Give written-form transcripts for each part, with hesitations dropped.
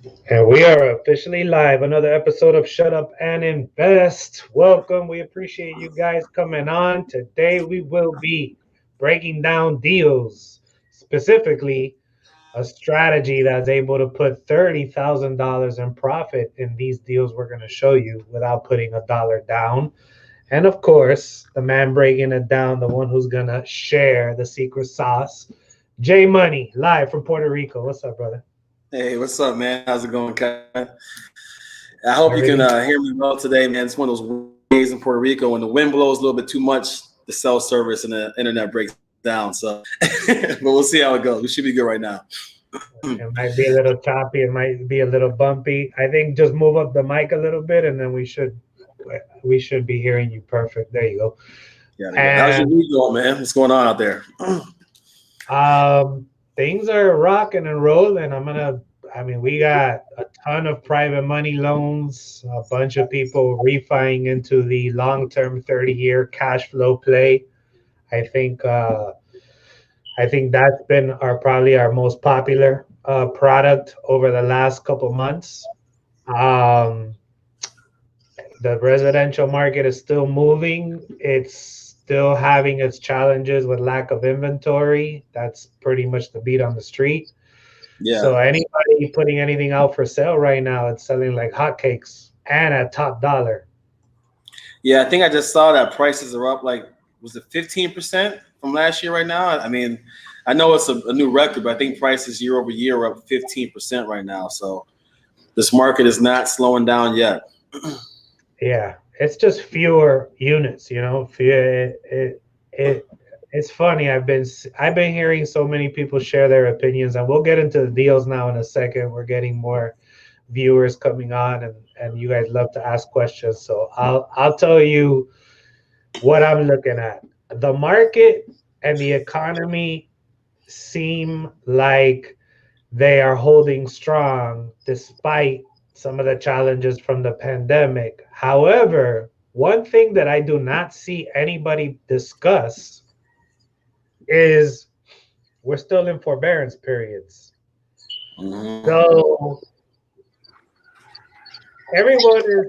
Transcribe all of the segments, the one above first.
And we are officially live. Another episode of Shut Up and Invest. Welcome. We appreciate you guys coming on. Today we will be breaking down deals, specifically a strategy that's able to put $30,000 in profit in these deals we're going to show you without putting a dollar down. And of course, the man breaking it down, the one who's going to share the secret sauce, J Money, live from Puerto Rico. What's up, brother? Hey, what's up, man? How's it going, Kevin? I hope you can Everything. hear me well today, man. It's one of those days in Puerto Rico when the wind blows a little bit too much, the cell service and the internet breaks down. So, but we'll see how it goes. We should be good right now. It might be a little choppy. It might be a little bumpy. I think just move up the mic a little bit, and then we should be hearing you perfect. There you go. Yeah. How's your And week going, man? What's going on out there? things are rocking and rolling. I mean, we got a ton of private money loans. A bunch of people refining into the long-term 30-year cash flow play. I think. I think that's been probably our most popular product over the last couple months. Um, the residential market is still moving. It's still having its challenges with lack of inventory. That's pretty much the beat on the street. So Yeah, anybody putting anything out for sale right now, it's selling like hotcakes and at top dollar. yeah. I think I just saw that prices are up. Like, was it 15% from last year? Right now, I mean, I know it's a new record, but I think prices year over year are up 15% right now. So this market is not slowing down yet. Yeah, it's just fewer units, you know. It it's funny. I've been hearing so many people share their opinions, and we'll get into the deals now in a second. We're getting more viewers coming on, and you guys love to ask questions. So I'll tell you what I'm looking at. The market and the economy seem like they are holding strong despite some of the challenges from the pandemic. However, one thing that I do not see anybody discuss is we're still in forbearance periods. Mhm. So everyone is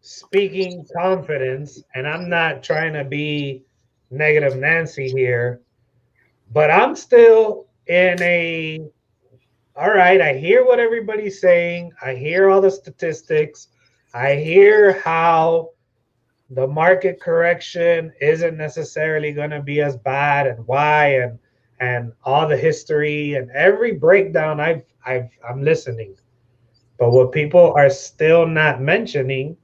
speaking confidence, and I'm not trying to be negative Nancy here, but I'm still in a all right, I hear what everybody's saying. I hear all the statistics. I hear how the market correction isn't necessarily going to be as bad and why and all the history and every breakdown I'm listening. But what people are still not mentioning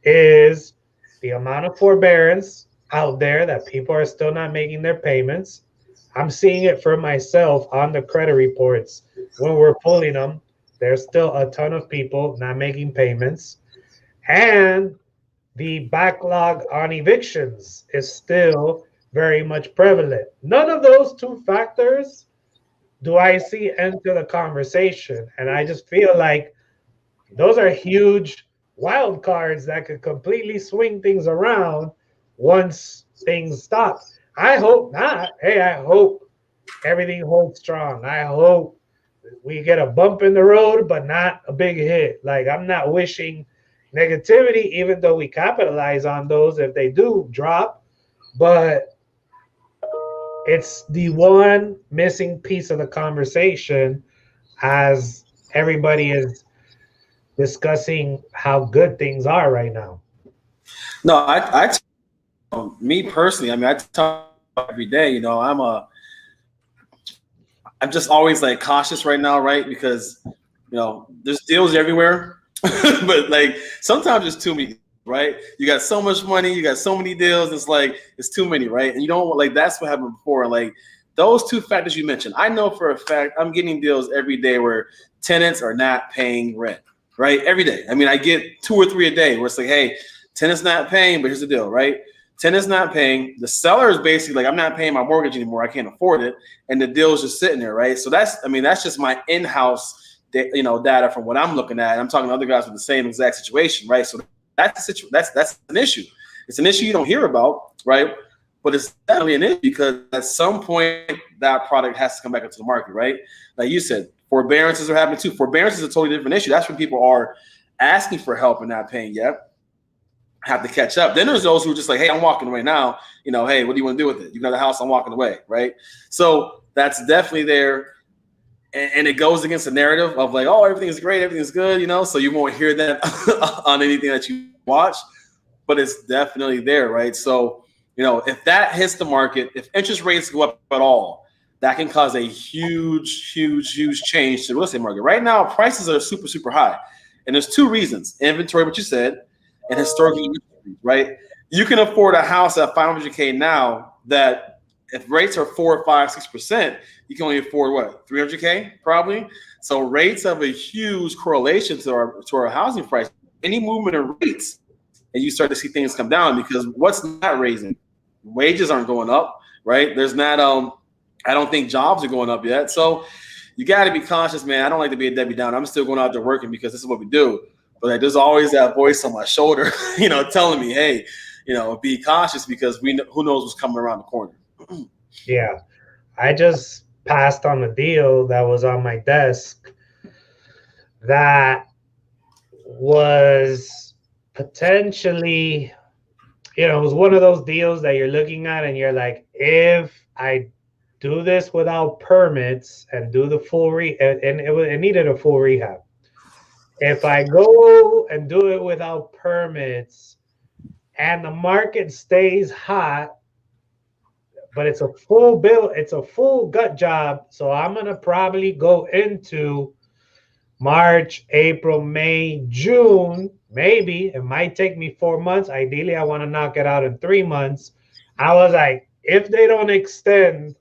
is the amount of forbearance out there that people are still not making their payments. I'm seeing it for myself on the credit reports. When we're pulling them, there's still a ton of people not making payments. And the backlog on evictions is still very much prevalent. None of those two factors do I see enter the conversation. And I just feel like those are huge wild cards that could completely swing things around once things stop. I hope not. Hey, I hope everything holds strong. I hope we get a bump in the road, but not a big hit. Like, I'm not wishing negativity, even though we capitalize on those if they do drop. But it's the one missing piece of the conversation as everybody is discussing how good things are right now. No, me personally, I mean, I talk every day. I'm just always like cautious right now, right? Because there's deals everywhere, but like sometimes it's too many, right? You got so much money, you got so many deals. It's like it's too many, right? And you don't like that's what happened before. Like those two factors you mentioned, I know for a fact I'm getting deals every day where tenants are not paying rent, right? Every day. I mean, I get 2 or 3 a day where it's like, hey, tenant's not paying, but here's the deal, right? Tenant's not paying. The seller is basically like, I'm not paying my mortgage anymore. I can't afford it, and the deal's just sitting there, right? So that's just my in-house, data from what I'm looking at. I'm talking to other guys with the same exact situation, right? So that's an issue. It's an issue you don't hear about, right? But it's definitely an issue because at some point that product has to come back into the market, right? Like you said, Forbearances are happening too. Forbearance is a totally different issue. That's when people are asking for help and not paying yet. Have to catch up. Then there's those who are just like, hey, I'm walking away now. You know, hey, what do you want to do with it? You got the house, I'm walking away, right? So that's definitely there. And it goes against the narrative of like, oh, everything's great, everything's good, you know, so you won't hear that on anything that you watch, but it's definitely there, right? So, you know, if that hits the market, if interest rates go up at all, that can cause a huge change to the real estate market. Right now, prices are super, super high. And there's two reasons: inventory, what you said, and historically, right? You can afford a house at $500K now that if rates are 4, 5, 6%, you can only afford what, 300K probably. So rates have a huge correlation to our housing price. Any movement in rates, and you start to see things come down, because what's not raising? Wages aren't going up, right? There's not I don't think jobs are going up yet. So you got to be cautious, man. I don't like to be a Debbie Downer. I'm still going out there working because this is what we do. But like, there's always that voice on my shoulder, you know, telling me, hey, you know, be cautious because who knows what's coming around the corner. Yeah. I just passed on a deal that was on my desk that was potentially, you know, it was one of those deals that you're looking at and you're like, if I do this without permits and do the full it needed a full rehab. If I go and do it without permits and the market stays hot, but it's a full bill, it's a full gut job. So I'm gonna probably go into March, April, May, June, maybe. It might take me 4 months. Ideally, I want to knock it out in 3 months. I was like, if they don't extend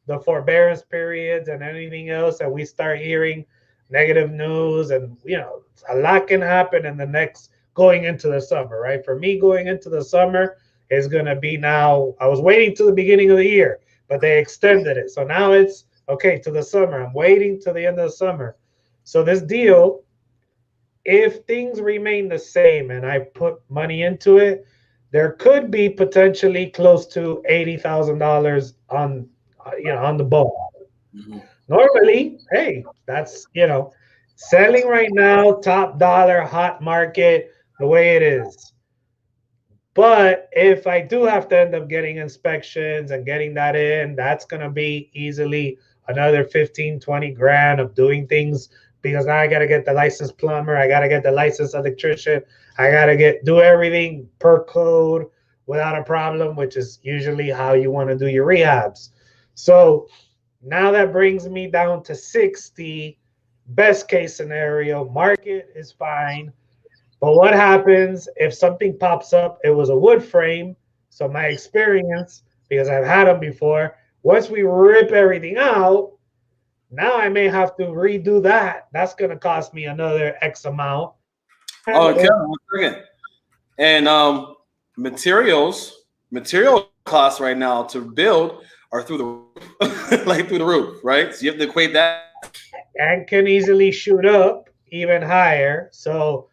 the forbearance periods and anything else, and we start hearing negative news, and you know, a lot can happen in the next going into the summer, right? For me, going into the summer is going to be now. I was waiting till the beginning of the year, but they extended it. So now it's okay to the summer. I'm waiting till the end of the summer. So this deal, if things remain the same and I put money into it, there could be potentially close to $80,000 on, you know, on the ball. Mm-hmm. Normally, hey, that's, you know, selling right now, top dollar, hot market, the way it is. But if I do have to end up getting inspections and getting that in, that's going to be easily another 15, 20 grand of doing things, because now I got to get the licensed plumber, I got to get the licensed electrician, I got to do everything per code without a problem, which is usually how you want to do your rehabs. So now that brings me down to 60. Best case scenario, market is fine. But what happens if something pops up? It was a wood frame. So my experience, because I've had them before, once we rip everything out, now I may have to redo that. That's going to cost me another X amount. Okay, 1 second. And material costs right now to build are through the roof, like through the roof, right? So you have to equate that. And can easily shoot up even higher. So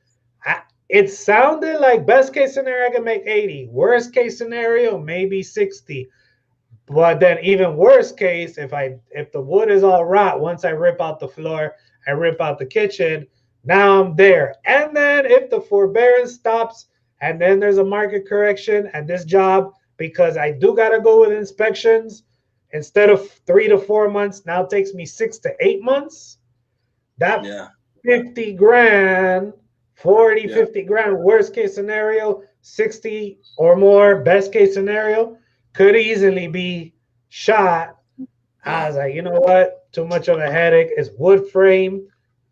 it sounded like best case scenario, I can make 80. Worst case scenario, maybe 60. But then even worst case, if the wood is all rot, once I rip out the floor, I rip out the kitchen, now I'm there. And then if the forbearance stops and then there's a market correction and this job, because I do got to go with inspections, instead of 3 to 4 months, now takes me 6 to 8 months. That 50 grand, 40, 50 grand, worst case scenario, 60 or more, best case scenario, could easily be shot. I was like, you know what? Too much of a headache. It's wood frame.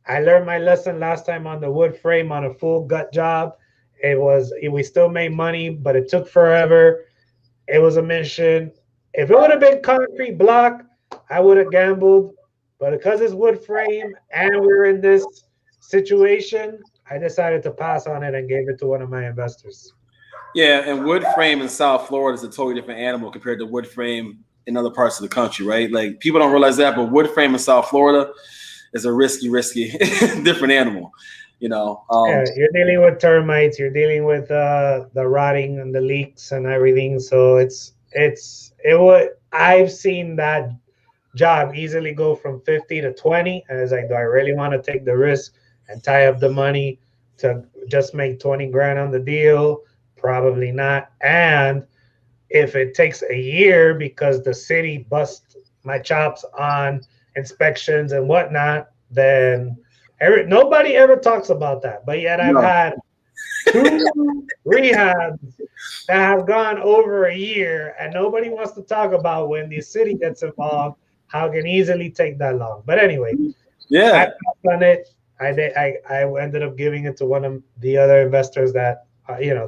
I learned my lesson last time on the wood frame on a full gut job. We still made money, but it took forever. It was a mission. If it would have been concrete block, I would have gambled. But because it's wood frame and we're in this situation, I decided to pass on it and gave it to one of my investors. Yeah, and wood frame in South Florida is a totally different animal compared to wood frame in other parts of the country, right? Like people don't realize that, but wood frame in South Florida is a risky, different animal. You know, yeah, you're dealing with termites, you're dealing with the rotting and the leaks and everything. So I've seen that job easily go from 50 to 20. And it's like, do I really want to take the risk and tie up the money to just make 20 grand on the deal? Probably not. And if it takes a year because the city busts my chops on inspections and whatnot, then nobody ever talks about that. But yet I've had 2 rehabs that have gone over a year, and nobody wants to talk about when the city gets involved, how it can easily take that long. But anyway, Yeah, I passed on it. I ended up giving it to one of the other investors that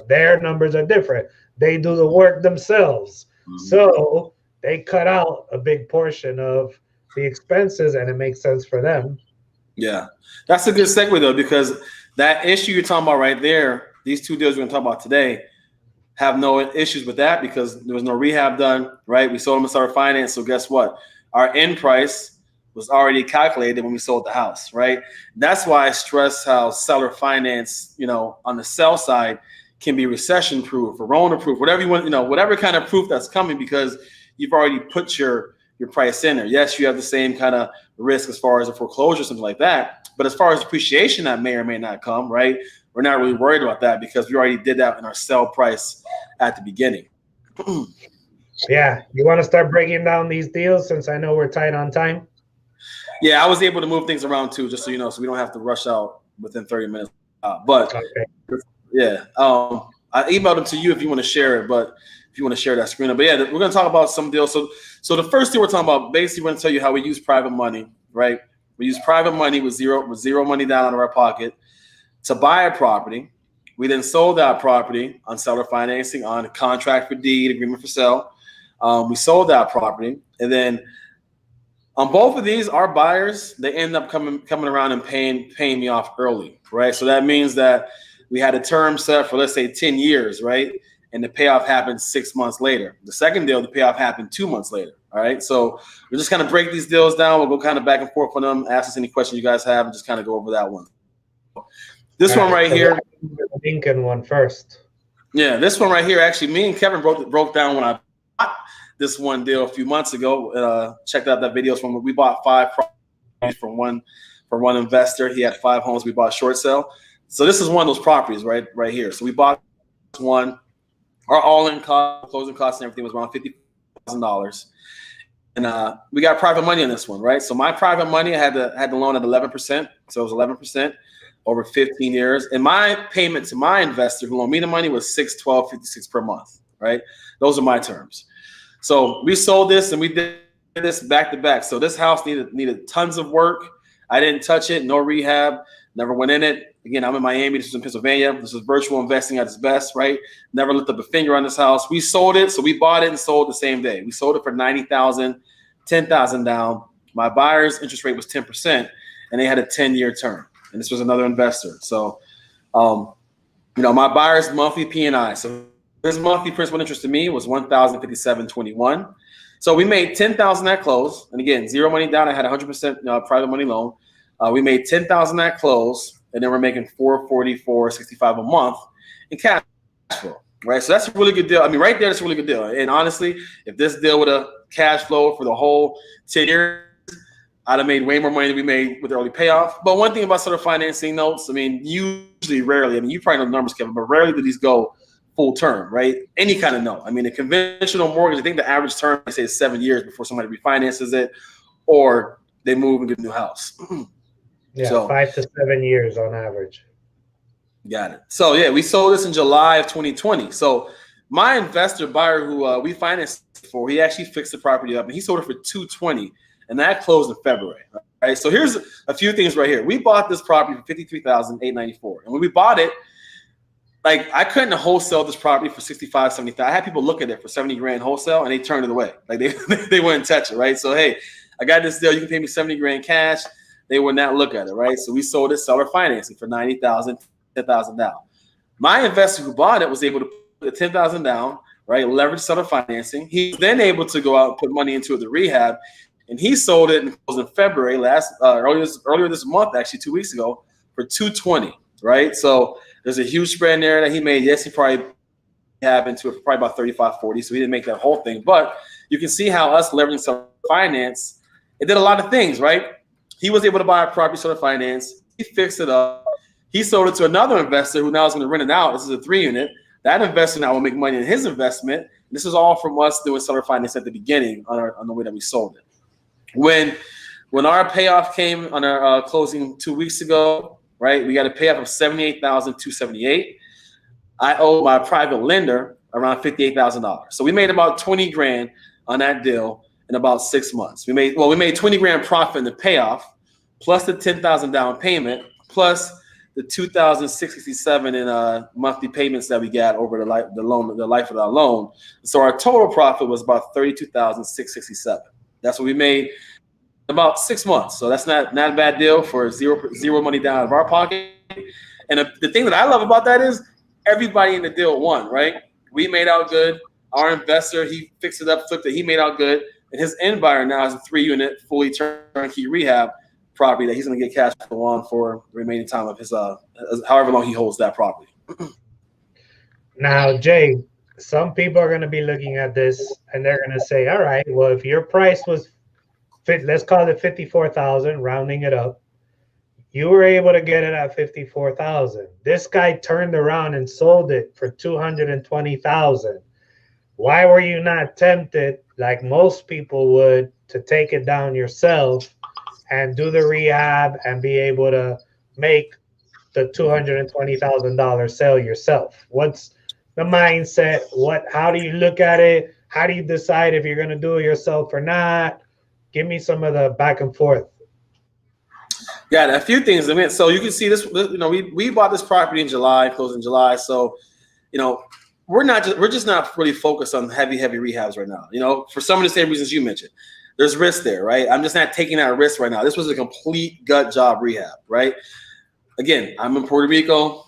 their numbers are different. They do the work themselves, so they cut out a big portion of the expenses, and it makes sense for them. yeah. That's a good segue though, because that issue you're talking about right there, these 2 deals we're gonna talk about today, have no issues with that because there was no rehab done, right? We sold them and started finance. So guess what? Our end price was already calculated when we sold the house, right? That's why I stress how seller finance, on the sell side can be recession proof, Rona proof, whatever you want, whatever kind of proof that's coming, because you've already put your price in there. Yes, you have the same kind of risk as far as a foreclosure, something like that. But as far as appreciation that may or may not come, right? We're not really worried about that because we already did that in our sell price at the beginning. Yeah. You want to start breaking down these deals since I know we're tight on time? Yeah, I was able to move things around too, just so you know, so we don't have to rush out within 30 minutes. But okay. Yeah, I emailed them to you if you want to share it, but if you want to share that screen. But yeah, we're going to talk about some deals. So the first thing we're talking about, basically, we're going to tell you how we use private money, right? We use private money with zero money down out of our pocket to buy a property. We then sold that property on seller financing, on contract for deed, agreement for sale. We sold that property, and then on both of these, our buyers, they end up coming around and paying me off early, right? So that means that we had a term set for, let's say, 10 years, right? And the payoff happened 6 months later. The second deal, the payoff happened 2 months later, all right? So we're just kind of break these deals down. We'll go kind of back and forth on them, ask us any questions you guys have, and just kind of go over that one. This one right here. The Lincoln one first. Yeah, this one right here, actually, me and Kevin broke down when I bought this one deal a few months ago. Checked out that video from when we bought 5 properties from one investor. He had 5 homes. We bought short sale. So this is one of those properties right here. So we bought one. Our all-in cost, closing costs, and everything was around $50,000. And we got private money on this one, right? So my private money, I had the loan at 11%. So it was 11% over 15 years. And my payment to my investor who loaned me the money was $612.56 per month, right? Those are my terms. So we sold this and we did this back to back. So this house needed tons of work. I didn't touch it, no rehab, never went in it. Again, I'm in Miami. This is in Pennsylvania. This is virtual investing at its best, right? Never lifted up a finger on this house. We sold it. So we bought it and sold the same day. We sold it for $90,000, $10,000 down. My buyer's interest rate was 10%, and they had a 10-year term. And this was another investor. So, my buyer's monthly P&I. So his monthly principal interest to me was $1,057.21. So we made $10,000 at close. And again, zero money down. I had 100% private money loan. We made $10,000 at close. And then we're making $444.65 a month in cash flow, right? So that's a really good deal. I mean, right there, that's a really good deal. And honestly, if this deal would have cash flow for the whole 10 years, I'd have made way more money than we made with the early payoff. But one thing about sort of financing notes, I mean, usually, rarely, I mean, you probably know the numbers, Kevin, but rarely do these go full term, right? Any kind of note. I mean, a conventional mortgage, I think the average term, they say, is 7 years before somebody refinances it or they move and get a new house. Yeah, so 5 to 7 years on average. Got it. So yeah, we sold this in July of 2020. So my investor buyer who we financed for, he actually fixed the property up and he sold it for $220, and that closed in February. Right. So here's a few things right here. We bought this property for $53,894, and when we bought it, like I couldn't wholesale this property for $65,000, $70,000. I had people look at it for $70,000 wholesale, and they turned it away. Like they wouldn't touch it. Right. So hey, I got this deal. You can pay me $70,000 cash. They would not look at it, right? So we sold it seller financing for $90,000, $10,000 down. My investor who bought it was able to put the $10,000 down, right? Leverage seller financing. He's then able to go out and put money into the rehab, and he sold it in February earlier this month, actually 2 weeks ago, for $220, right? So there's a huge spread in there that he made. Yes, he probably have into it for probably about $35, $40. So he didn't make that whole thing, but you can see how us leveraging seller finance It did a lot of things, right? He was able to buy a property, sort of finance. He fixed it up. He sold it to another investor who now is going to rent it out. This is a 3-unit. That investor now will make money in his investment. This is all from us doing seller finance at the beginning on the way that we sold it. When our payoff came on our closing 2 weeks ago, right, we got a payoff of $78,278. I owe my private lender around $58,000. So we made about 20 grand on that deal in about 6 months. We made 20 grand profit in the payoff, plus the 10,000 down payment, plus the 2,667 in monthly payments that we got over the life of the loan. So our total profit was about 32,667. That's what we made in about 6 months. So that's not a bad deal for zero money down out of our pocket. And the thing that I love about that is everybody in the deal won, right? We made out good. Our investor, he fixed it up, flipped it. He made out good. And his end buyer now is a 3-unit, fully turnkey rehab property that he's going to get cash flow on for the remaining time of his, however long he holds that property. Now, Jay, some people are going to be looking at this and they're going to say, all right, well, if your price was, let's call it 54,000, rounding it up, you were able to get it at 54,000. This guy turned around and sold it for 220,000. Why were you not tempted, like most people would, to take it down yourself and do the rehab and be able to make the $220,000 sale yourself? What's the mindset? How do you look at it? How do you decide if you're going to do it yourself or not? Give me some of the back and forth. Yeah, a few things. I mean, so you can see this. You know, we bought this property in July, closed in July. So, you know, we're just not really focused on heavy rehabs right now. You know, for some of the same reasons you mentioned, there's risk there, right? I'm just not taking that risk right now. This was a complete gut job rehab, right? Again, I'm in Puerto Rico,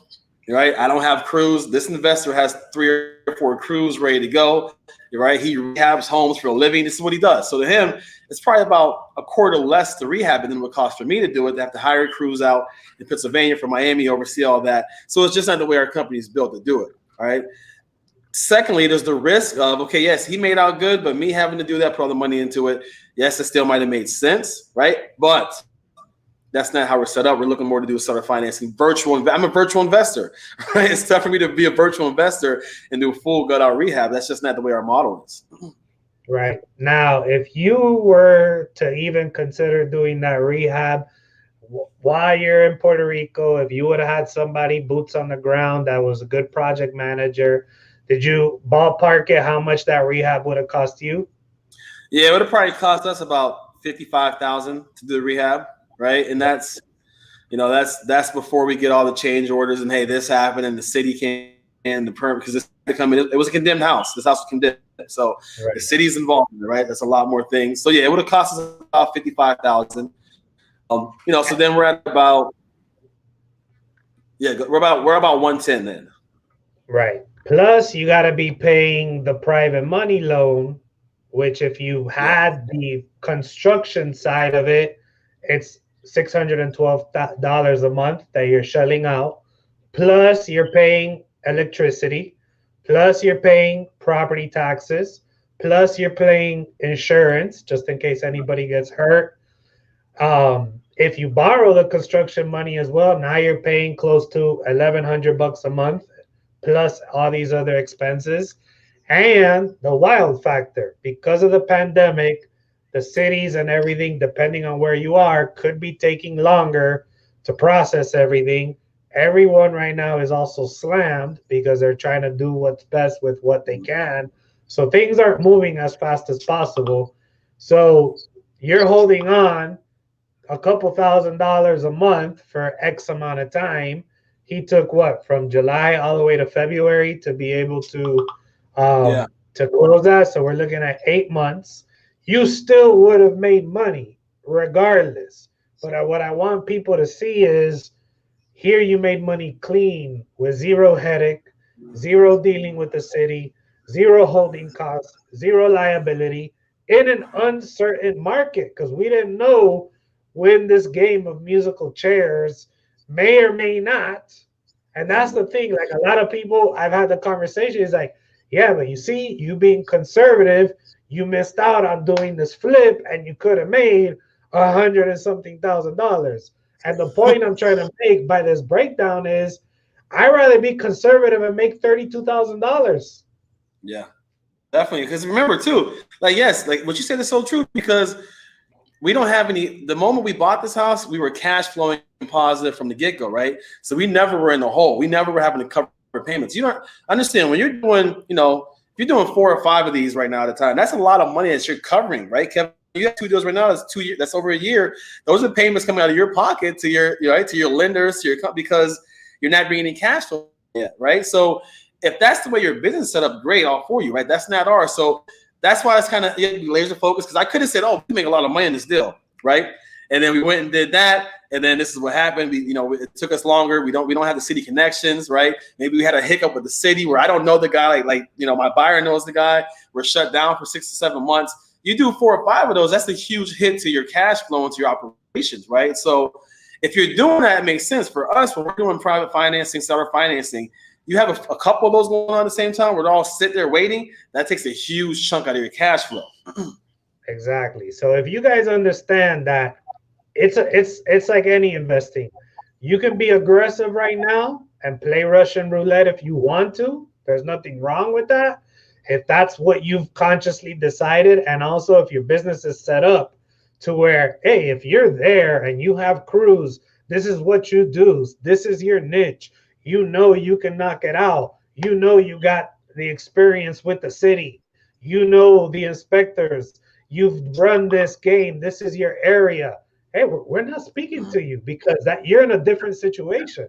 right? I don't have crews. This investor has 3 or 4 crews ready to go, right? He rehabs homes for a living. This is what he does. So to him, it's probably about a quarter less to rehab than it would cost for me to do it. They have to hire crews out in Pennsylvania, from Miami, oversee all that. So it's just not the way our company is built to do it, all right? Secondly, there's the risk of, okay, yes, he made out good, but me having to do that, put all the money into it, yes, it still might have made sense, right? But that's not how we're set up. We're looking more to do seller financing. I'm a virtual investor, right? It's tough for me to be a virtual investor and do full gut out rehab. That's just not the way our model is. Right. Now, if you were to even consider doing that rehab while you're in Puerto Rico, if you would have had somebody boots on the ground that was a good project manager, did you ballpark it how much that rehab would have cost you? Yeah, it would have probably cost us about $55,000 to do the rehab, right? And that's, you know, that's before we get all the change orders and hey, this happened and the city came and the permit, because it was a condemned house. This house was condemned, so right. The city's involved in it, right? That's a lot more things. So yeah, it would have cost us about $55,000. You know, so then we're at about we're about 110 then. Right. Plus, you got to be paying the private money loan, which if you had the construction side of it, it's $612 a month that you're shelling out. Plus, you're paying electricity. Plus, you're paying property taxes. Plus, you're paying insurance just in case anybody gets hurt. If you borrow the construction money as well, now you're paying close to $1,100 a month, plus all these other expenses. And the wild factor, because of the pandemic, the cities and everything, depending on where you are, could be taking longer to process everything. Everyone right now is also slammed because they're trying to do what's best with what they can. So things aren't moving as fast as possible. So you're holding on a couple $1,000s a month for X amount of time. He took what, from July all the way to February to be able to close that. So we're looking at 8 months. You still would have made money regardless. But what I want people to see is here you made money clean with zero headache, zero dealing with the city, zero holding costs, zero liability in an uncertain market, because we didn't know when this game of musical chairs may or may not. And that's the thing. Like, a lot of people I've had the conversation is like, yeah, but you see, you being conservative, you missed out on doing this flip and you could have made $100 and something thousand. And the point I'm trying to make by this breakdown is I'd rather be conservative and make $32,000. Yeah, definitely. Because remember too, like, yes, like what you said is so true, because we don't have any, the moment we bought this house, we were cash flowing positive from the get-go, right? So we never were in the hole. We never were having to cover payments. You don't understand when you're doing, you know, if you're doing 4 or 5 of these right now at a time, that's a lot of money that you're covering, right, Kevin? You have 2 deals right now. That's 2 years. That's over a year. Those are payments coming out of your pocket to your, right, to your lenders, to your company, because you're not bringing any cash flow yet, right? So if that's the way your business is set up, great, all for you, right? That's not ours. So that's why it's kind of laser focused, because I could have said, oh, we make a lot of money in this deal, right? And then we went and did that, and then this is what happened. We, you know, it took us longer. We don't have the city connections, right? Maybe we had a hiccup with the city where I don't know the guy, like you know, my buyer knows the guy. We're shut down for 6 to 7 months. You do 4 or 5 of those, that's a huge hit to your cash flow and to your operations, right? So if you're doing that, it makes sense. For us, when we're doing private financing, seller financing, you have a couple of those going on at the same time. We're all sit there waiting. That takes a huge chunk out of your cash flow. Exactly. So if you guys understand that it's like any investing, you can be aggressive right now and play Russian roulette if you want to. There's nothing wrong with that. If that's what you've consciously decided, and also if your business is set up to where, hey, if you're there and you have crews, this is what you do. This is your niche. You know you can knock it out. You know you got the experience with the city. You know the inspectors. You've run this game. This is your area. Hey, we're not speaking to you because that you're in a different situation.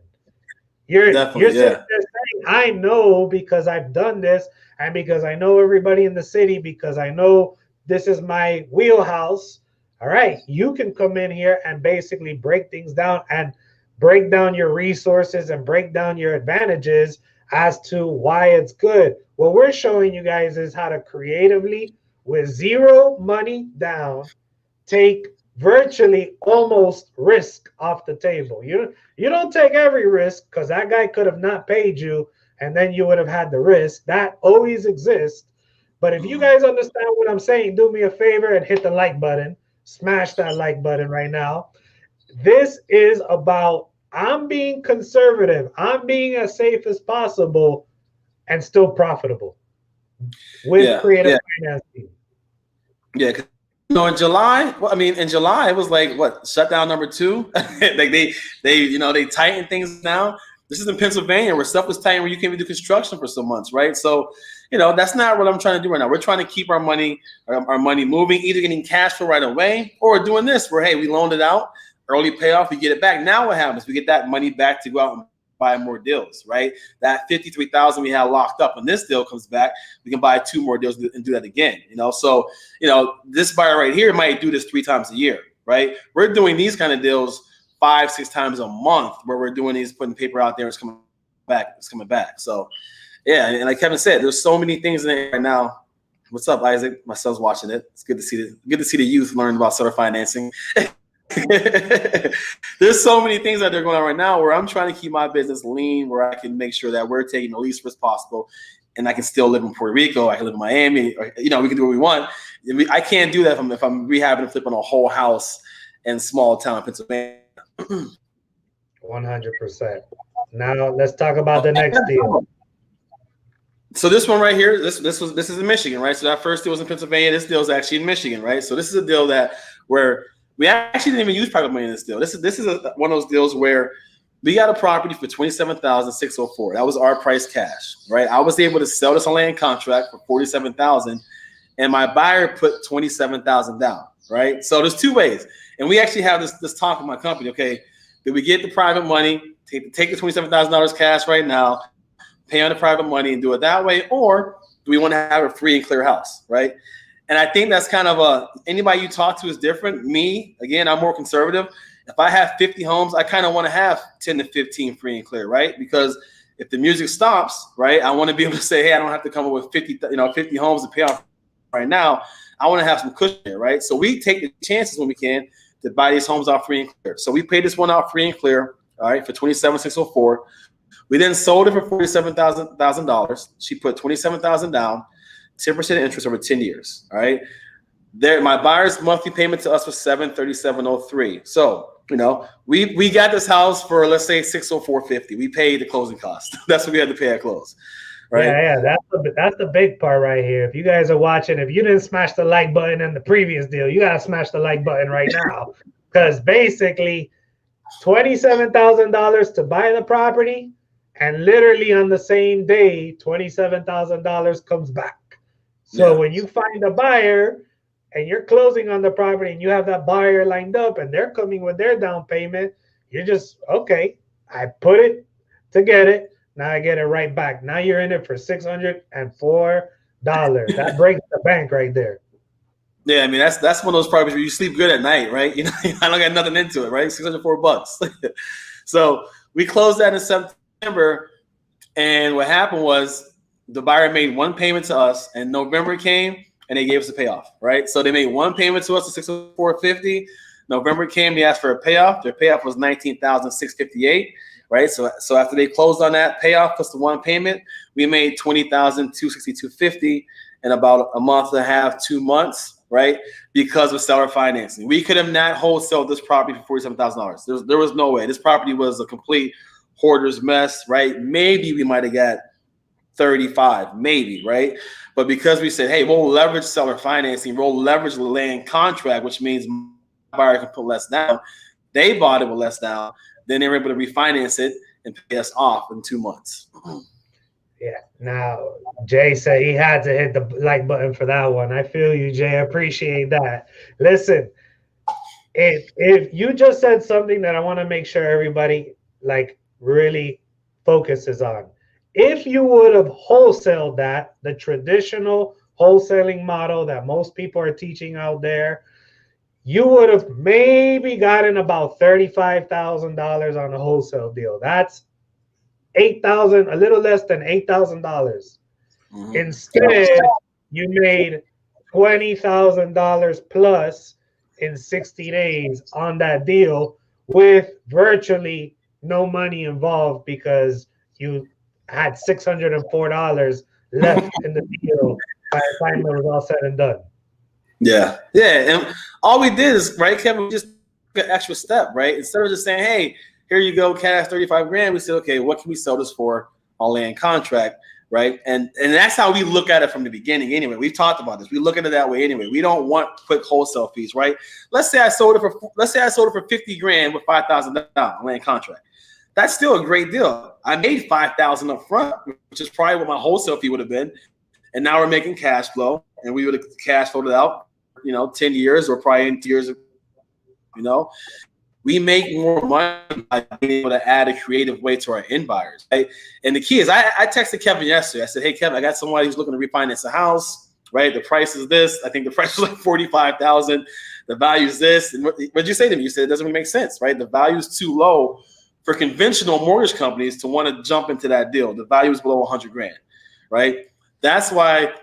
You're sitting there saying, I know because I've done this, and because I know everybody in the city, because I know this is my wheelhouse. All right, you can come in here and basically break things down and break down your resources and break down your advantages as to why it's good. What we're showing you guys is how to creatively, with zero money down, take virtually almost risk off the table. You don't take every risk, because that guy could have not paid you and then you would have had the risk. That always exists. But if you guys understand what I'm saying, do me a favor and hit the like button. Smash that like button right now. This is about, I'm being conservative. I'm being as safe as possible and still profitable with creative financing. Yeah, because in July, well, I mean, in July it was like what, shutdown number 2. Like they tighten things now. This is in Pennsylvania where stuff was tight, where you can't even do construction for some months, right? So, that's not what I'm trying to do right now. We're trying to keep our money moving, either getting cash flow right away or doing this where, hey, we loaned it out, early payoff, we get it back. Now what happens? We get that money back to go out and buy more deals, right? That $53,000 we had locked up, when this deal comes back, we can buy 2 more deals and do that again. So, this buyer right here might do this 3 times a year, right? We're doing these kind of deals 5-6 times a month, where we're doing these, putting paper out there, it's coming back. So yeah, and like Kevin said, there's so many things in it right now. What's up, Isaac? My son's watching it. It's good to see the youth learn about seller financing. There's so many things that are going on right now where I'm trying to keep my business lean, where I can make sure that we're taking the least risk possible, and I can still live in Puerto Rico. I can live in Miami, or, we can do what we want. I can't do that if I'm rehabbing and flipping a whole house in small town Pennsylvania. 100%. Now let's talk about the next deal. So this one right here, this is in Michigan, right? So that first deal was in Pennsylvania. This deal is actually in Michigan, right? So this is a deal where we actually didn't even use private money in this deal. This is one of those deals where we got a property for $27,604. That was our price cash, right? I was able to sell this on land contract for $47,000, and my buyer put $27,000 down, right? So there's 2 ways, and we actually have this talk in my company. Okay, did we get the private money, take the $27,000 cash right now, pay on the private money and do it that way, or do we want to have a free and clear house, right? And I think that's kind of anybody you talk to is different. Me, again, I'm more conservative. If I have 50 homes, I kind of want to have 10 to 15 free and clear, right? Because if the music stops, right, I want to be able to say, hey, I don't have to come up with 50 homes to pay off right now. I want to have some cushion there, right? So we take the chances when we can to buy these homes out free and clear. So we paid this one out free and clear, all right, for $27,604. We then sold it for $47,000. She put $27,000 down 10% interest over 10 years. All right. My buyer's monthly payment to us was $737.03. So, we got this house for, let's say, $604.50. We paid the closing cost. That's what we had to pay at close. Right. Yeah, that's the big part right here. If you guys are watching, if you didn't smash the like button in the previous deal, you gotta smash the like button right now, because basically $27,000 to buy the property, and literally on the same day, $27,000 comes back. So when you find a buyer and you're closing on the property and you have that buyer lined up and they're coming with their down payment, you're just, okay, I put it to get it. Now I get it right back. Now you're in it for $604. That breaks the bank right there. Yeah, I mean that's one of those properties where you sleep good at night, right? I don't got nothing into it, right? $604. So we closed that in September, and what happened was the buyer made one payment to us, and November came and they gave us a payoff, right? So they made one payment to us of $604.50. November came, they asked for a payoff. Their payoff was $19,658. Right. So after they closed on that payoff plus the one payment, we made $20,262.50 in about a month and a half, 2 months, right? Because of seller financing. We could have not wholesaled this property for $47,000. There was no way. This property was a complete hoarder's mess, right? Maybe we might have got 35, maybe, right? But because we said, hey, we'll leverage seller financing, we'll leverage the land contract, which means buyer can put less down. They bought it with less down. Then they were able to refinance it and pay us off in 2 months. Yeah. Now, Jay said he had to hit the like button for that one. I feel you, Jay. I appreciate that. Listen, if you just said something that I want to make sure everybody really focuses on. If you would have wholesaled that, the traditional wholesaling model that most people are teaching out there, you would have maybe gotten about $35,000 on a wholesale deal. That's $8,000, a little less than $8,000. Mm-hmm. Instead, you made $20,000 plus in 60 days on that deal with virtually no money involved, because you had $604 left in the deal by the time it was all said and done. Yeah. And all we did is, right, Kevin, we just took an extra step, right? Instead of just saying, hey, here you go, cash, 35 grand, we said, okay, what can we sell this for on land contract, right? And that's how we look at it from the beginning anyway. We've talked about this. We look at it that way anyway. We don't want quick wholesale fees, right? Let's say I sold it for 50 grand with $5,000 on land contract. That's still a great deal. I made $5,000 up front, which is probably what my wholesale fee would have been. And now we're making cash flow, and we would have cash flowed it out, 10 years or probably in 2 years, we make more money by being able to add a creative way to our end buyers, right? And the key is, I texted Kevin yesterday. I said, hey, Kevin, I got somebody who's looking to refinance a house, right? The price is this. I think the price was like $45,000. The value is this. And what did you say to me? You said it doesn't really make sense, right? The value is too low for conventional mortgage companies to want to jump into that deal. The value is below 100 grand, right? That's why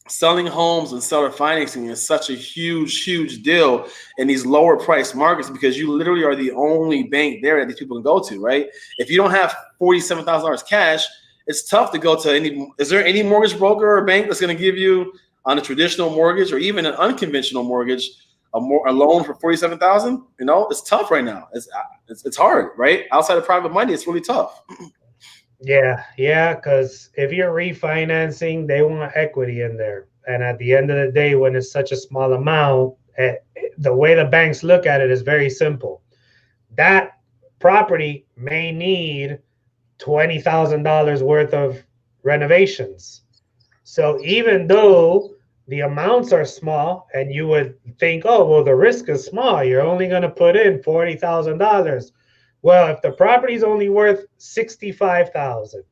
selling homes and seller financing is such a huge deal in these lower price markets, because you literally are the only bank there that these people can go to, right? If you don't have $47,000 cash, it's tough to go to any. Is there any mortgage broker or bank that's going to give you on a traditional mortgage or even an unconventional mortgage a loan for $47,000? It's tough right now. It's hard, right? Outside of private money, it's really tough. Yeah, because if you're refinancing, they want equity in there. And at the end of the day, when it's such a small amount, the way the banks look at it is very simple. That property may need $20,000 worth of renovations. So even though the amounts are small and you would think, oh, well, the risk is small, you're only going to put in $40,000. Well, if the property is only worth $65,000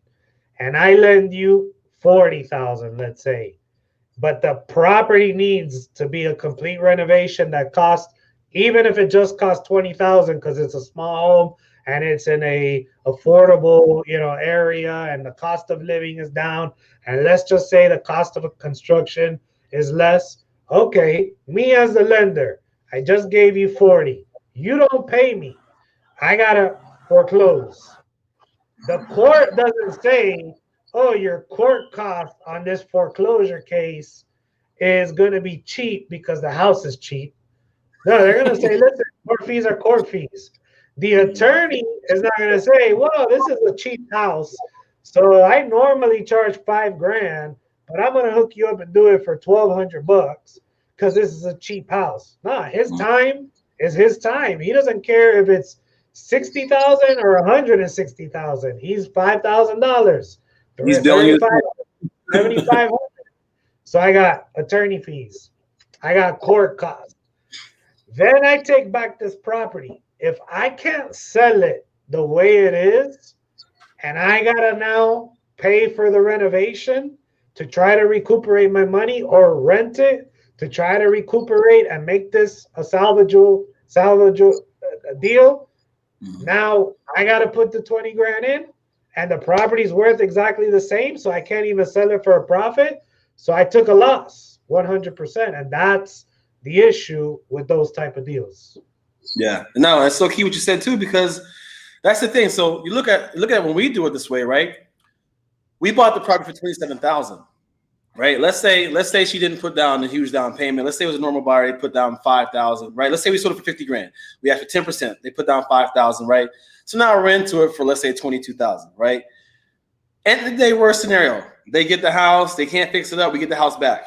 and I lend you $40,000, let's say, but the property needs to be a complete renovation that costs, even if it just costs $20,000 because it's a small home and it's in a affordable, area, and the cost of living is down, and let's just say the cost of a construction is less. Okay, me as the lender, I just gave you 40. You don't pay me. I gotta foreclose. The court doesn't say oh, your court cost on this foreclosure case is going to be cheap because the house is cheap. No, they're going to say, listen, court fees are court fees. The attorney is not going to say, well, this is a cheap house, so I normally charge $5,000, but I'm going to hook you up and do it for $1,200 because this is a cheap house. Nah, his time is his time. He doesn't care if it's 60,000 or 160,000. He's $5,000. He's billing you. 7,500. So I got attorney fees. I got court costs. Then I take back this property. If I can't sell it the way it is, and I gotta now pay for the renovation to try to recuperate my money or rent it to try to recuperate and make this a salvageable deal, now I gotta put the 20 grand in, and the property's worth exactly the same, so I can't even sell it for a profit. So I took a loss 100%, and that's the issue with those type of deals. Yeah, no, that's so key what you said too, because that's the thing. So you look at when we do it this way, right? We bought the property for $27,000, right? Let's say she didn't put down a huge down payment. Let's say it was a normal buyer, they put down $5,000, right? Let's say we sold it for 50 grand. We asked for 10%. They put down $5,000, right? So now we're into it for, let's say, 22,000, right? End of the day, worst scenario, they get the house, they can't fix it up, we get the house back.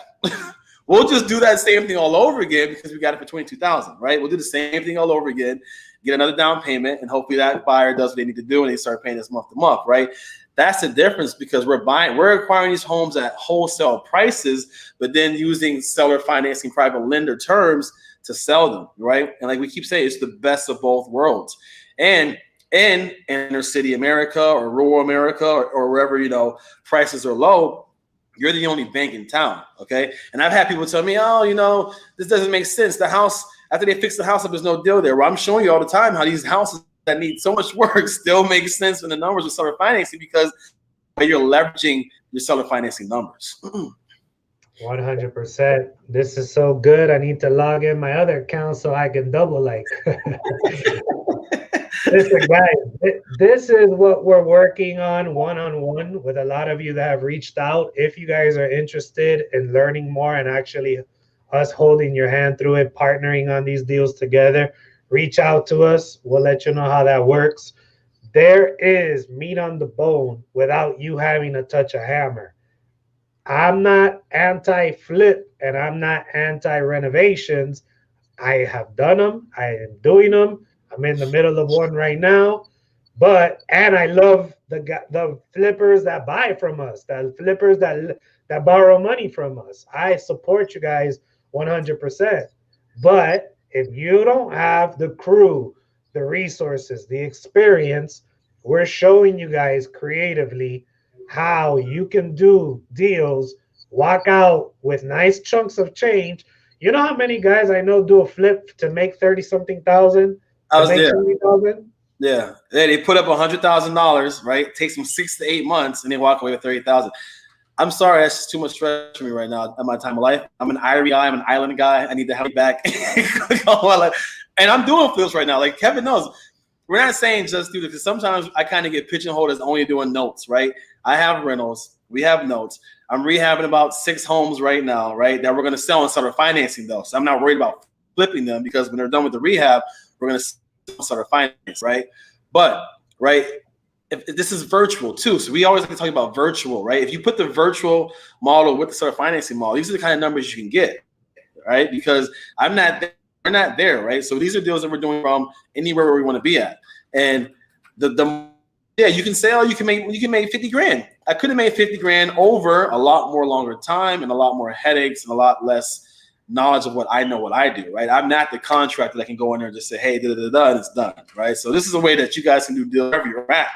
We'll just do that same thing all over again because we got it for 22,000, right? We'll do the same thing all over again, get another down payment, and hopefully that buyer does what they need to do and they start paying us month to month, right? That's the difference, because we're acquiring these homes at wholesale prices, but then using seller financing private lender terms to sell them, right? And like we keep saying, it's the best of both worlds. And in inner city America or rural America or wherever, you know, prices are low, you're the only bank in town, okay? And I've had people tell me, oh, you know, this doesn't make sense. The house, after they fix the house up, there's no deal there. Well, I'm showing you all the time how these houses that need so much work still make sense in the numbers with seller financing, because you're leveraging your seller financing numbers. 100%. This is so good. I need to log in my other account so I can double like. Listen, guys, this is what we're working on one-on-one with a lot of you that have reached out. If you guys are interested in learning more and actually us holding your hand through it, partnering on these deals together, reach out to us. We'll let you know how that works. There is meat on the bone without you having to touch a hammer. I'm not anti-flip and I'm not anti-renovations. I have done them. I am doing them. I'm in the middle of one right now, and I love the flippers that buy from us, the flippers that borrow money from us. I support you guys 100%. But if you don't have the crew, the resources, the experience, we're showing you guys creatively how you can do deals, walk out with nice chunks of change. You know how many guys I know do a flip to make 30-something thousand? I was there. Yeah, they put up $100,000, right? It takes them 6 to 8 months, and they walk away with 30,000. I'm sorry, that's just too much stress for me right now at my time of life. I'm an Irie guy, I'm an island guy. I need to have it back. And I'm doing flips right now. Like Kevin knows, we're not saying just do this, because sometimes I kind of get pigeonholed as only doing notes, right? I have rentals, we have notes. I'm rehabbing about 6 homes right now, right? That we're going to sell and start financing though. So I'm not worried about flipping them, because when they're done with the rehab, we're going to start finance, right? But, right, if this is virtual too. So we always like to talk about virtual, right? If you put the virtual model with the start financing model, these are the kind of numbers you can get, right? Because we're not there, right? So these are deals that we're doing from anywhere where we want to be at. And yeah, you can say, oh, you can make 50 grand. I could have made 50 grand over a lot more longer time and a lot more headaches and a lot less knowledge of what I know, what I do, right? I'm not the contractor that can go in there and just say, hey, and it's done, right? So this is a way that you guys can do deals wherever you're at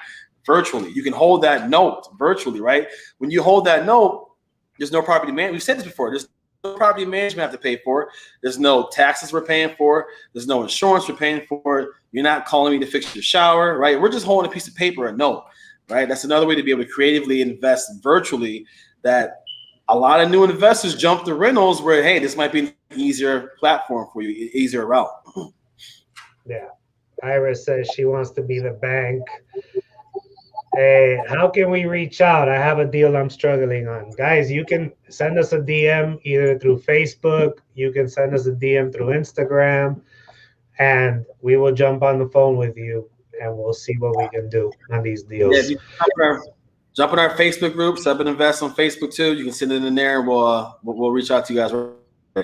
virtually. You can hold that note virtually, right? When you hold that note, there's no property management. We've said this before. There's no property management have to pay for. There's no taxes we're paying for. There's no insurance we're paying for. You're not calling me to fix your shower, right? We're just holding a piece of paper, a note, right? That's another way to be able to creatively invest virtually, that a lot of new investors jump to rentals where, hey, this might be an easier platform for you, easier route. Yeah. Iris says she wants to be the bank How can we reach out? I have a deal I'm struggling on. Guys, you can send us a DM either through Facebook, you can send us a DM through Instagram, and we will jump on the phone with you and we'll see what we can do on these Yeah, if deals. you jump in our Facebook group, Sub and Invest on Facebook too. You can send it in there, and we'll reach out to you guys.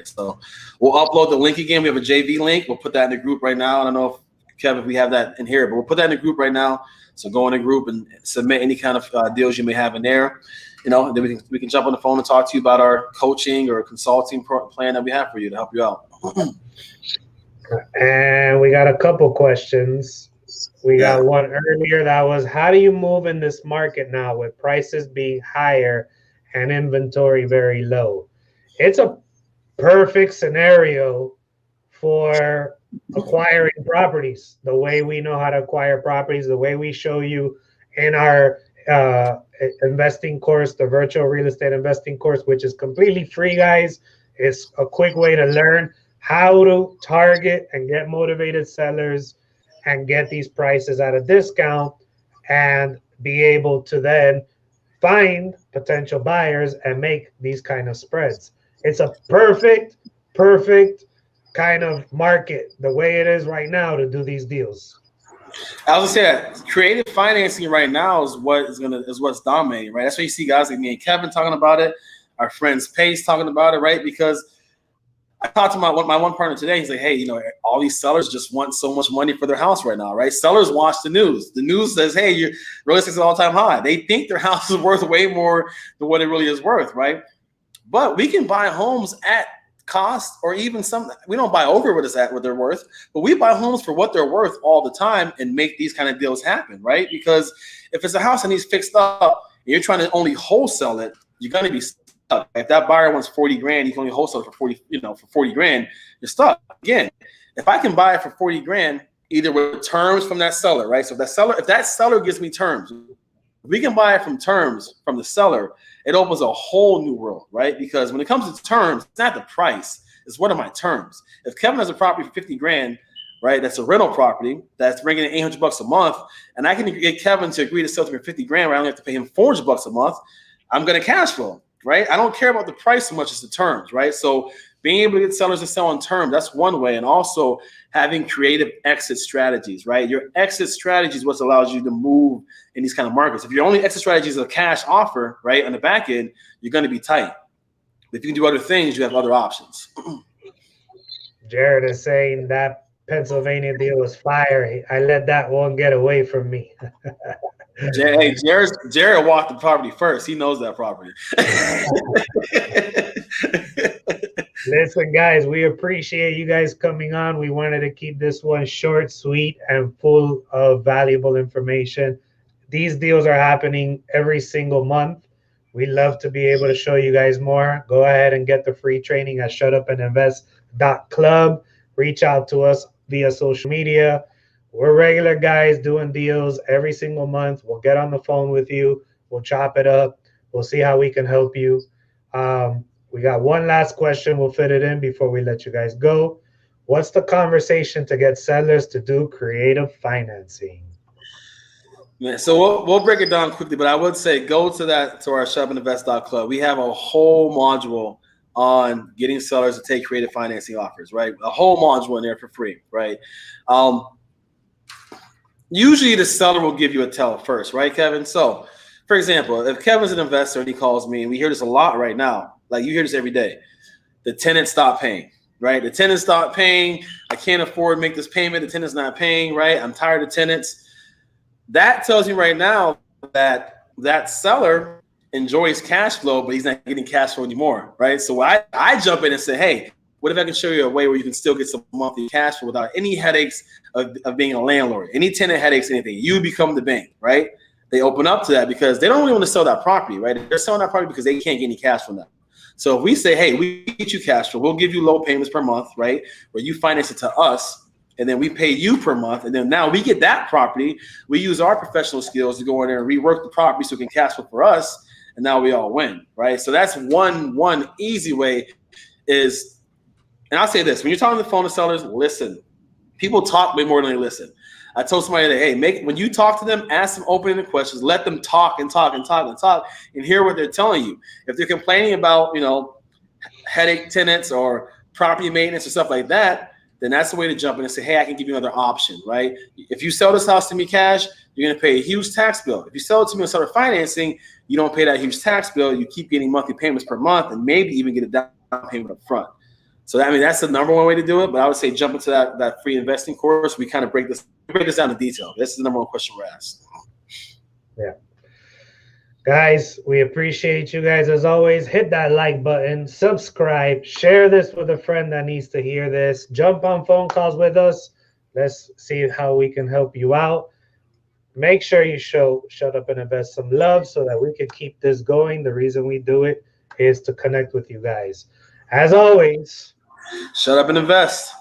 So we'll upload the link again. We have a JV link. We'll put that in the group right now. I don't know if Kevin, if we have that in here, but we'll put that in the group right now. So go in the group and submit any kind of deals you may have in there. You know, then we can jump on the phone and talk to you about our coaching or consulting plan that we have for you to help you out. And we got a couple questions. We got one earlier that was, how do you move in this market now with prices being higher and inventory very low? It's a perfect scenario for acquiring properties, the way we know how to acquire properties, the way we show you in our investing course, the virtual real estate investing course, which is completely free, guys. It's a quick way to learn how to target and get motivated sellers and get these prices at a discount and be able to then find potential buyers and make these kind of spreads. It's a perfect kind of market, the way it is right now, to do these deals. I was gonna say that creative financing right now is what's dominating, right? That's why you see guys like me and Kevin talking about it, our friends Pace talking about it, right? Because I talked to my one partner today. He's like, hey, you know, all these sellers just want so much money for their house right now, right? Sellers watch the news. The news says, hey, your real estate's an all-time high. They think their house is worth way more than what it really is worth, right? But we can buy homes at cost, or even some. We don't buy over what they're worth, but we buy homes for what they're worth all the time and make these kind of deals happen, right? Because if it's a house that needs fixed up and you're trying to only wholesale it, you're gonna be stuck. If that buyer wants 40 grand, you can only wholesale it for 40, for 40 grand, you're stuck. Again, if I can buy it for 40 grand, either with terms from that seller, right? So if that seller gives me terms, we can buy it from terms from the seller. It opens a whole new world, right? Because when it comes to terms, it's not the price, it's what are my terms. If Kevin has a property for 50 grand, right, that's a rental property that's bringing in $800 a month, and I can get Kevin to agree to sell to me for 50 grand, where I only have to pay him $400 a month, I'm going to cash flow, right? I don't care about the price so much as the terms, right? So being able to get sellers to sell on terms, that's one way. And also having creative exit strategies, right? Your exit strategy is what allows you to move in these kind of markets. If your only exit strategy is a cash offer, right, on the back end, you're going to be tight. But if you can do other things, you have other options. Jared is saying that Pennsylvania deal was fire. I let that one get away from me. Hey, Jared walked the property first. He knows that property. Listen, guys, we appreciate you guys coming on. We wanted to keep this one short, sweet, and full of valuable information. These deals are happening every single month. We love to be able to show you guys more. Go ahead and get the free training at shutupandinvest.club. Reach out to us via social media. We're regular guys doing deals every single month. We'll get on the phone with you. We'll chop it up. We'll see how we can help you. We got one last question. We'll fit it in before we let you guys go. What's the conversation to get sellers to do creative financing? Man, so we'll break it down quickly, but I would say go to our shopandinvest.club. We have a whole module on getting sellers to take creative financing offers, right? A whole module in there for free, right? Usually the seller will give you a tell first, right, Kevin? So, for example, if Kevin's an investor and he calls me, and we hear this a lot right now, like you hear this every day, the tenant stopped paying, right? The tenant stopped paying. I can't afford to make this payment. The tenant's not paying, right? I'm tired of tenants. That tells you right now that that seller enjoys cash flow, but he's not getting cash flow anymore, right? So I jump in and say, hey, what if I can show you a way where you can still get some monthly cash flow without any headaches of being a landlord, any tenant headaches, anything? You become the bank, right? They open up to that because they don't really want to sell that property, right? They're selling that property because they can't get any cash from that. So if we say, hey, we get you cash flow, we'll give you low payments per month, right? Where you finance it to us, and then we pay you per month, and then now we get that property. We use our professional skills to go in there and rework the property so it can cash flow for us, and now we all win, right? So that's one easy way is, and I'll say this, when you're talking on the phone to sellers, listen. People talk way more than they listen. I told somebody that, hey, when you talk to them, ask them open-ended questions. Let them talk and talk and talk and talk and hear what they're telling you. If they're complaining about, headache tenants or property maintenance or stuff like that, then that's the way to jump in and say, hey, I can give you another option, right? If you sell this house to me cash, you're going to pay a huge tax bill. If you sell it to me on seller financing, you don't pay that huge tax bill. You keep getting monthly payments per month and maybe even get a down payment up front. So, that's the number one way to do it. But I would say jump into that free investing course. We kind of break this down to detail. This is the number one question we're asked. Yeah. Guys, we appreciate you guys as always. Hit that like button, subscribe, share this with a friend that needs to hear this. Jump on phone calls with us. Let's see how we can help you out. Make sure you Shut Up and Invest some love so that we can keep this going. The reason we do it is to connect with you guys. As always, shut up and invest.